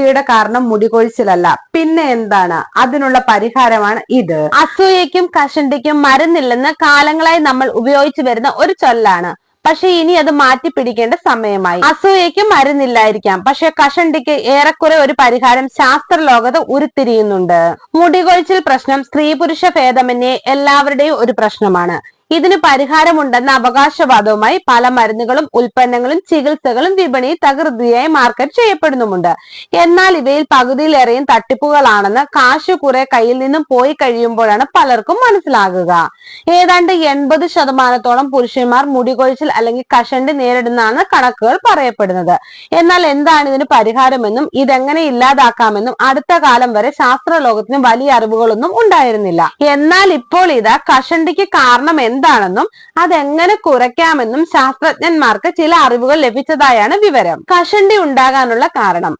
അസൂയയുടെ കാരണം മുടികൊഴിച്ചിലല്ല, പിന്നെ എന്താണ്? അതിനുള്ള പരിഹാരമാണ് ഇത്. അസൂയയ്ക്കും കഷണ്ടിക്കും മരുന്നില്ലെന്ന് കാലങ്ങളായി നമ്മൾ ഉപയോഗിച്ചു വരുന്ന ഒരു ചൊല്ലാണ്. പക്ഷെ ഇനി അത് മാറ്റി പിടിക്കേണ്ട സമയമായി. അസൂയയ്ക്ക് മരുന്നില്ലായിരിക്കാം, പക്ഷെ കഷണ്ടിക്ക് ഏറെക്കുറെ ഒരു പരിഹാരം ശാസ്ത്രലോകത്ത് ഉരുത്തിരിയുന്നുണ്ട്. മുടികൊഴിച്ചിൽ പ്രശ്നം സ്ത്രീ പുരുഷ ഭേദമന്യേ എല്ലാവരുടെയും ഒരു പ്രശ്നമാണ്. ഇതിന് പരിഹാരമുണ്ടെന്ന അവകാശവാദവുമായി പല മരുന്നുകളും ഉൽപ്പന്നങ്ങളും ചികിത്സകളും വിപണിയിൽ തകൃതിയായി മാർക്കറ്റ് ചെയ്യപ്പെടുന്നുമുണ്ട്. എന്നാൽ ഇവയിൽ പകുതിയിലേറെയും തട്ടിപ്പുകളാണെന്ന് കാശ് കുറെ കയ്യിൽ നിന്നും പോയി കഴിയുമ്പോഴാണ് പലർക്കും മനസ്സിലാകുക. ഏതാണ്ട് 80% പുരുഷന്മാർ മുടികൊഴിച്ചിൽ അല്ലെങ്കിൽ കഷണ്ടി നേരിടുന്നതാണ് കണക്കുകൾ പറയപ്പെടുന്നത്. എന്നാൽ എന്താണ് ഇതിന് പരിഹാരമെന്നും ഇതെങ്ങനെ ഇല്ലാതാക്കാമെന്നും അടുത്ത കാലം വരെ ശാസ്ത്രലോകത്തിന് വലിയ അറിവുകളൊന്നും ഉണ്ടായിരുന്നില്ല. എന്നാൽ ഇപ്പോൾ ഇതാ കഷണ്ടിക്ക് കാരണം എന്താണെന്നും അതെങ്ങനെ കുറയ്ക്കാമെന്നും ശാസ്ത്രജ്ഞന്മാർക്ക് ചില അറിവുകൾ ലഭിച്ചതായാണ് വിവരം. കഷണ്ടി ഉണ്ടാകാനുള്ള കാരണം.